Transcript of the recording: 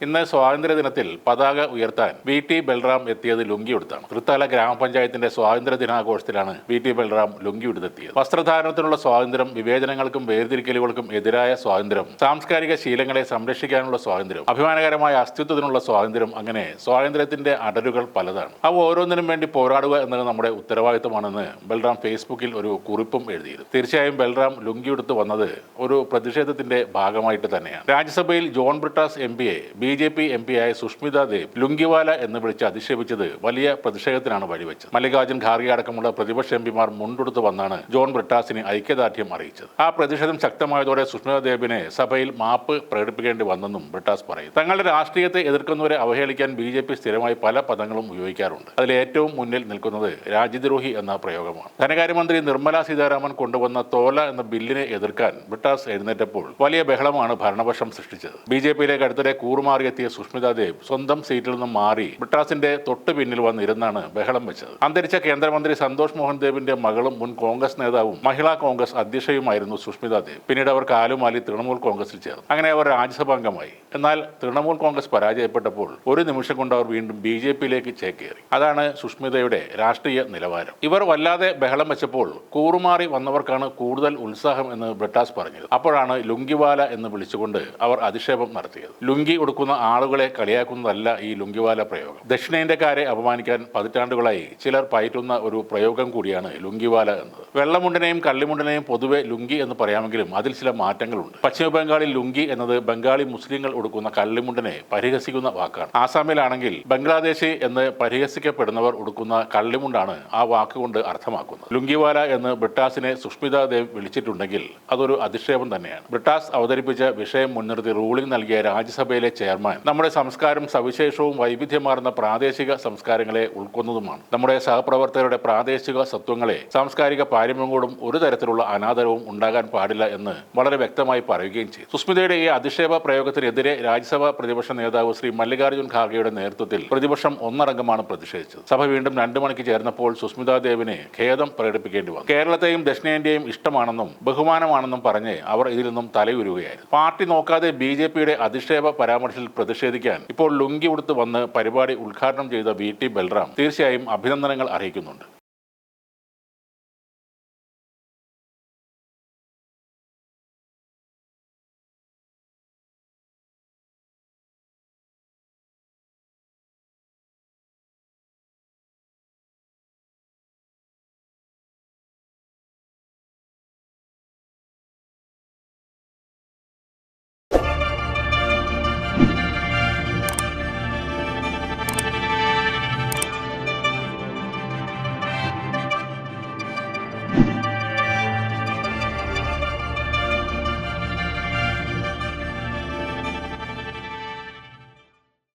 ഇന്ന് സ്വാതന്ത്ര്യദിനത്തിൽ പതാക ഉയർത്താൻ വി.ടി. ബൽറാം എത്തിയത് ലുങ്കിയുടുത്താണ്. തൃത്താല ഗ്രാമപഞ്ചായത്തിന്റെ സ്വാതന്ത്ര്യ ദിനാഘോഷത്തിലാണ് വി.ടി. ബൽറാം ലുങ്കിയുടുത്തെത്തിയത്. വസ്ത്രധാരണത്തിനുള്ള സ്വാതന്ത്ര്യം, വിവേചനങ്ങൾക്കും വേർതിരിക്കലുകൾക്കും എതിരായ സ്വാതന്ത്ര്യം, സാംസ്കാരിക ശീലങ്ങളെ സംരക്ഷിക്കാനുള്ള സ്വാതന്ത്ര്യം, അഭിമാനകരമായ അസ്തിത്വത്തിനുള്ള സ്വാതന്ത്ര്യം, അങ്ങനെ സ്വാതന്ത്ര്യത്തിന്റെ അടരുകൾ പലതാണ്. അവ ഓരോന്നിനും വേണ്ടി പോരാടുക എന്നത് നമ്മുടെ ഉത്തരവാദിത്തമാണെന്ന് ബൽറാം ഫേസ്ബുക്കിൽ ഒരു കുറിപ്പും എഴുതിയിരുന്നു. തീർച്ചയായും ബൽറാം ലുങ്കിയുടുത്ത് വന്നത് ഒരു പ്രതിഷേധത്തിന്റെ ഭാഗമായിട്ട് തന്നെയാണ്. രാജ്യസഭയിൽ ജോൺ ബ്രിട്ടാസ് എം.പിയെ ബി.ജെ.പി. എം.പിയായ സുഷ്മിത ദേവ് ലുങ്കിവാല എന്ന് വിളിച്ച് അധിക്ഷേപിച്ചത് വലിയ പ്രതിഷേധത്തിനാണ് വഴിവെച്ചത്. മല്ലികാർജുൻ ഖാർഗെ അടക്കമുള്ള പ്രതിപക്ഷ എംപിമാർ മുണ്ടെടുത്ത് വന്നാണ് ജോൺ ബ്രിട്ടാസിന് ഐക്യദാർഢ്യം അറിയിച്ചത്. ആ പ്രതിഷേധം ശക്തമായതോടെ സുഷ്മിത ദേവിനെ സഭയിൽ മാപ്പ് പ്രകടിപ്പിക്കേണ്ടി വന്നെന്നും ബ്രിട്ടാസ് പറയും. തങ്ങളുടെ രാഷ്ട്രീയത്തെ എതിർക്കുന്നവരെ അവഹേളിക്കാൻ ബി.ജെ.പി. സ്ഥിരമായി പല പദങ്ങളും ഉപയോഗിക്കാറുണ്ട്. അതിൽ ഏറ്റവും മുന്നിൽ നിൽക്കുന്നത് രാജ്യദ്രോഹി എന്ന പ്രയോഗമാണ്. ധനകാര്യമന്ത്രി നിർമ്മല സീതാരാമൻ കൊണ്ടുവന്ന തോല എന്ന ബില്ലിനെ എതിർക്കാൻ ബ്രിട്ടാസ് എഴുന്നേറ്റപ്പോൾ വലിയ ബഹളമാണ് ഭരണപക്ഷം സൃഷ്ടിച്ചത്. ബി.ജെ.പിയിലേക്ക് അടുത്തിടെ കൂറുമാറിയെത്തിയ സുഷ്മിത ദേവ് സ്വന്തം സീറ്റിൽ നിന്നും മാറി ബ്രിട്ടാസിന്റെ തൊട്ടു പിന്നിൽ വന്നിരുന്നാണ് ബഹളം വെച്ചത്. അന്തരിച്ച കേന്ദ്രമന്ത്രി സന്തോഷ് മോഹൻ ദേവിന്റെ മകളും മുൻ കോൺഗ്രസ് നേതാവും മഹിളാ കോൺഗ്രസ് അധ്യക്ഷയുമായിരുന്നു സുഷ്മിത ദേവ്. പിന്നീട് അവർ കാലുമാലി തൃണമൂൽ കോൺഗ്രസിൽ ചേർന്നു. അങ്ങനെ അവർ രാജ്യസഭാംഗമായി. എന്നാൽ തൃണമൂൽ കോൺഗ്രസ് പരാജയപ്പെട്ടപ്പോൾ ഒരു നിമിഷം കൊണ്ട് അവർ വീണ്ടും ബി.ജെ.പിയിലേക്ക് ചേക്കേറി. അതാണ് സുഷ്മിതയുടെ രാഷ്ട്രീയ നിലവാരം. ഇവർ വല്ലാതെ ബഹളം വെച്ചപ്പോൾ കൂറുമാറി വന്നവർക്കാണ് കൂടുതൽ ഉത്സാഹം എന്ന് ബ്രിട്ടാസ് പറഞ്ഞത്. അപ്പോഴാണ് ലുങ്കിവാല എന്ന് വിളിച്ചുകൊണ്ട് അവർ അധിക്ഷേപം നടത്തിയത്. ലുങ്കി ഉടുക്കുന്ന ആളുകളെ കളിയാക്കുന്നതല്ല ഈ ലുങ്കിവാല പ്രയോഗം. ദക്ഷിണേന്ത്യക്കാരെ അപമാനിക്കാൻ പതിറ്റാണ്ടുകളായി ചിലർ പയറ്റുന്ന ഒരു പ്രയോഗം കൂടിയാണ് ലുങ്കിവാല എന്നത്. വെള്ളമുണ്ടനെയും കള്ളിമുണ്ടനെയും പൊതുവെ ലുങ്കി എന്ന് പറയാമെങ്കിലും അതിൽ ചില മാറ്റങ്ങളുണ്ട്. പശ്ചിമ ബംഗാളിൽ ലുങ്കി എന്നത് ബംഗാളി മുസ്ലിങ്ങൾ ഉടുക്കുന്ന കള്ളിമുണ്ടനെ പരിഹസിക്കുന്ന വാക്കാണ്. ആസാമിലാണെങ്കിൽ ബംഗ്ലാദേശി എന്ന് പരിഹസിക്കപ്പെടുന്നവർ ഉടുക്കുന്ന കള്ളിമുണ്ടാണ് ആ വാക്കുകൊണ്ട് അർത്ഥമാക്കുന്നത്. ലുങ്കിവാല എന്ന് ബ്രിട്ടാസിനെ സുഷ്മിത ദേവ് വിളിച്ചിട്ടുണ്ടെങ്കിൽ അതൊരു അധിക്ഷേപം തന്നെയാണ്. ബ്രിട്ടാസ് അവതരിപ്പിച്ച വിഷയം മുൻനിർത്തി റൂളിംഗ് നൽകിയ രാജ്യസഭയിലെ ചെയർമാൻ നമ്മുടെ സംസ്കാരം സവിശേഷവും വൈവിധ്യമാർന്ന പ്രാദേശിക സംസ്കാരങ്ങളെ ഉൾക്കൊന്നതുമാണ്. നമ്മുടെ സഹപ്രവർത്തകരുടെ പ്രാദേശിക സത്വങ്ങളെ സാംസ്കാരിക പാരമ്യങ്ങളോടും ഒരു തരത്തിലുള്ള അനാദരവും ഉണ്ടാകാൻ പാടില്ല എന്ന് വളരെ വ്യക്തമായി പറയുകയും ചെയ്തു. സുഷ്മിതയുടെ ഈ അധിക്ഷേപ പ്രയോഗത്തിനെതിരെ രാജ്യസഭാ പ്രതിപക്ഷ നേതാവ് ശ്രീ മല്ലികാർജുൻ ഖാർഗെയുടെ നേതൃത്വത്തിൽ പ്രതിപക്ഷം ഒന്നടങ്കമാണ് പ്രതിഷേധിച്ചത്. സഭ വീണ്ടും 2 മണിക്ക് ചേർന്നപ്പോൾ സുഷ്മിത ദേവിനെ ഖേദം പ്രകടിപ്പിക്കേണ്ടി വന്നു. കേരളത്തെയും ദക്ഷിണേന്ത്യയും ഇഷ്ടമാണെന്നും ബഹുമാനമാണെന്നും പറഞ്ഞ് അവർ ഇതിൽ നിന്നും തലയുരുകയായിരുന്നു. പാർട്ടി നോക്കാതെ ബി.ജെ.പിയുടെ അധിക്ഷേപ പരാമർശത്തിൽ പ്രതിഷേധിക്കാൻ ഇപ്പോൾ ലുങ്കി ഉടുത്ത് വന്ന് പരിപാടി ഉദ്ഘാടനം ചെയ്ത വി.ടി. ബൽറാം തീർച്ചയായും അഭിനന്ദനങ്ങൾ അറിയിക്കുന്നുണ്ട്.